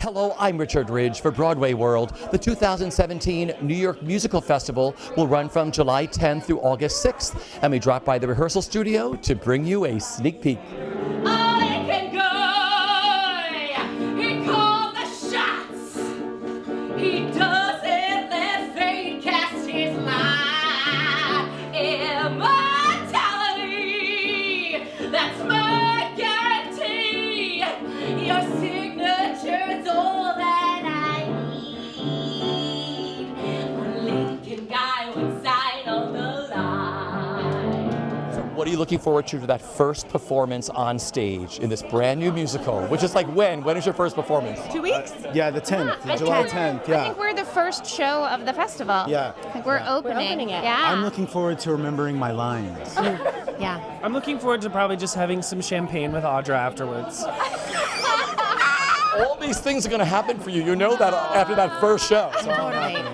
Hello, I'm Richard Ridge for BroadwayWorld. The 2017 New York Musical Festival will run from July 10th through August 6th, and we drop by the rehearsal studio to bring you a sneak peek. What are you looking forward to that first performance on stage in this brand new musical? Which is like when? When is your first performance? 2 weeks? Yeah, the 10th, July 10th, yeah. I think we're the first show of the festival. Yeah. I think we're opening it. Yeah. I'm looking forward to remembering my lines. Yeah. I'm looking forward to probably just having some champagne with Audra afterwards. All these things are going to happen for you. You know that after that first show. So. Totally.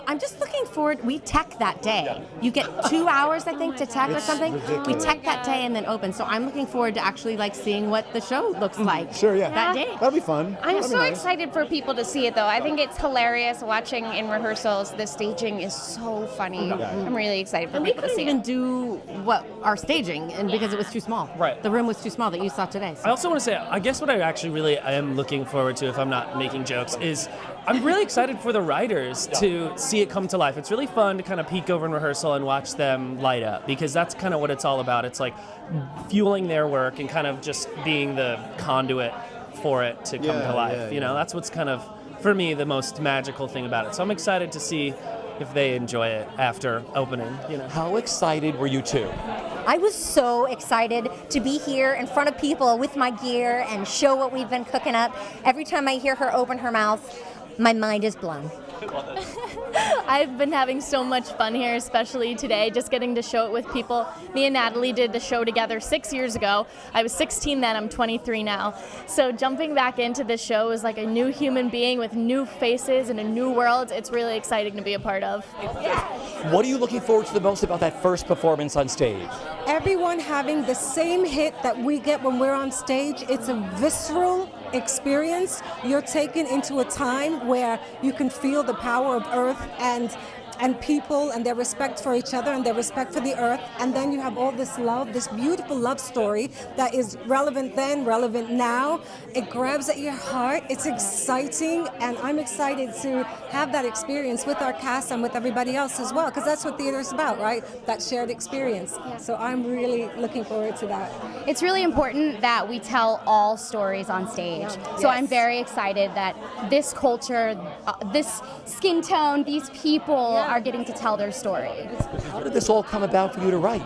I'm just looking forward. We tech that day. Yeah. You get 2 hours, I think, to tech or something. ridiculous. We tech that day and then open. So I'm looking forward to actually like seeing what the show looks like. Sure, yeah. That day. That'll be fun. I'm That'll so be nice. excited for people to see it, though. I think it's hilarious watching in rehearsals. The staging is so funny. I'm really excited for And we people to couldn't see even it. do what our staging, and because it was too small. Right. The room was too small that you saw today. I So. also want to say, I guess what I actually really am looking forward to, if I'm not making jokes, is I'm really excited for the writers to see it come to life. It's really fun to kind of peek over in rehearsal and watch them light up, because that's kind of what it's all about. It's like fueling their work and kind of just being the conduit for it to come to life. You know, that's what's kind of, for me, the most magical thing about it. So I'm excited to see if they enjoy it after opening, you know. How excited were you two? I was so excited to be here in front of people with my gear and show what we've been cooking up. Every time I hear her open her mouth, my mind is blown. I've been having so much fun here, especially today, just getting to show it with people. Me and Natalie did the show together 6 years ago. I was 16 then, I'm 23 now. So jumping back into this show is like a new human being with new faces and a new world. It's really exciting to be a part of. What are you looking forward to the most about that first performance on stage? Everyone having the same hit that we get when we're on stage. It's a visceral experience. You're taken into a time where you can feel the power of earth and people and their respect for each other and their respect for the earth, and then you have all this love, this beautiful love story that is relevant then, relevant now. It grabs at your heart. It's exciting, and I'm excited to have that experience with our cast and with everybody else as well, because that's what theater is about, right? That shared experience. So I'm really looking forward to that. It's really important that we tell all stories on stage. So I'm very excited that this culture, this skin tone, these people are getting to tell their story. How did this all come about for you to write?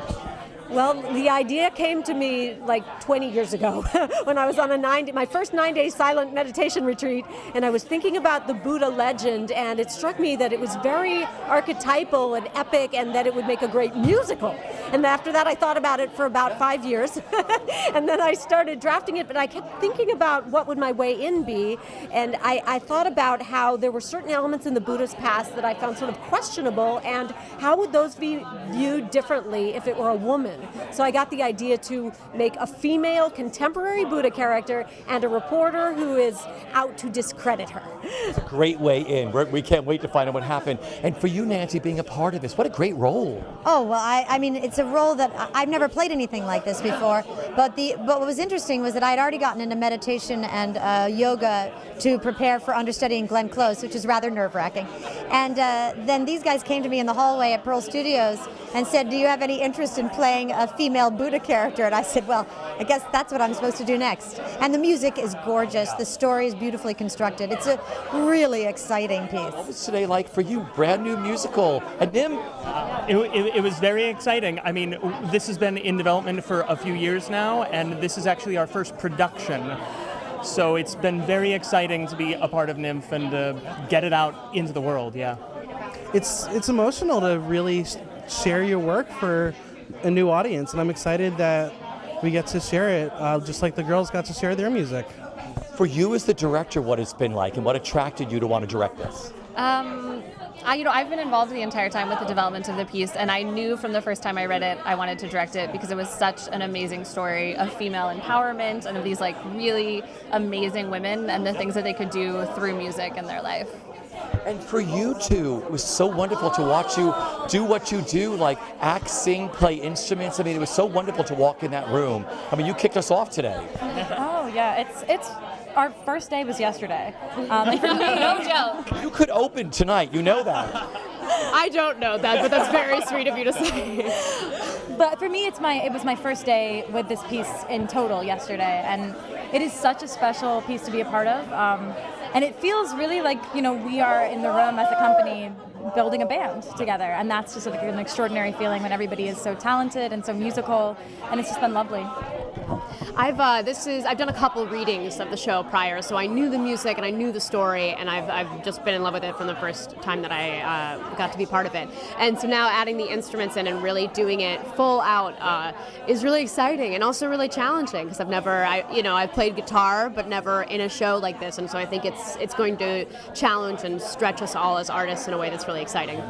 Well, the idea came to me like 20 years ago when I was on my first 9-day silent meditation retreat, and I was thinking about the Buddha legend, and it struck me that it was very archetypal and epic, and that it would make a great musical. And after that, I thought about it for about 5 years, and then I started drafting it, but I kept thinking about what would my way in be, and I thought about how there were certain elements in the Buddha's past that I found sort of questionable, and how would those be viewed differently if it were a woman? So I got the idea to make a female contemporary Buddha character and a reporter who is out to discredit her. It's a great way in. We can't wait to find out what happened. And for you, Nancy, being a part of this, what a great role. Oh, well, I mean, it's a role that I've never played anything like this before. But what was interesting was that I had already gotten into meditation and yoga to prepare for understudying Glenn Close, which is rather nerve-wracking. And then these guys came to me in the hallway at Pearl Studios and said, "Do you have any interest in playing a female Buddha character?" And I said, well, I guess that's what I'm supposed to do next. And the music is gorgeous. The story is beautifully constructed. It's a really exciting piece. What was today like for you? Brand new musical. And Nim? It was very exciting. I mean, this has been in development for a few years now, and this is actually our first production. So it's been very exciting to be a part of NYMF and to get it out into the world, yeah. It's emotional to really share your work for a new audience, and I'm excited that we get to share it, just like the girls got to share their music. For you as the director, what it's been like and what attracted you to want to direct this? I've been involved the entire time with the development of the piece, and I knew from the first time I read it I wanted to direct it because it was such an amazing story of female empowerment and of these like really amazing women and the things that they could do through music in their life. And for you two, it was so wonderful to watch you do what you do, like act, sing, play instruments. I mean, it was so wonderful to walk in that room. I mean, you kicked us off today. Oh yeah, it's our first day was yesterday. And for me, No joke. You could open tonight, you know that. I don't know that, but that's very sweet of you to say. But for me, it was my first day with this piece in total yesterday, and it is such a special piece to be a part of. And it feels really like, we are in the room as a company building a band together, and that's just like an extraordinary feeling when everybody is so talented and so musical, and it's just been lovely. I've done a couple readings of the show prior, so I knew the music and I knew the story, and I've just been in love with it from the first time that I got to be part of it. And so now adding the instruments in and really doing it full out is really exciting and also really challenging because I've played guitar but never in a show like this, and so I think it's going to challenge and stretch us all as artists in a way that's really exciting.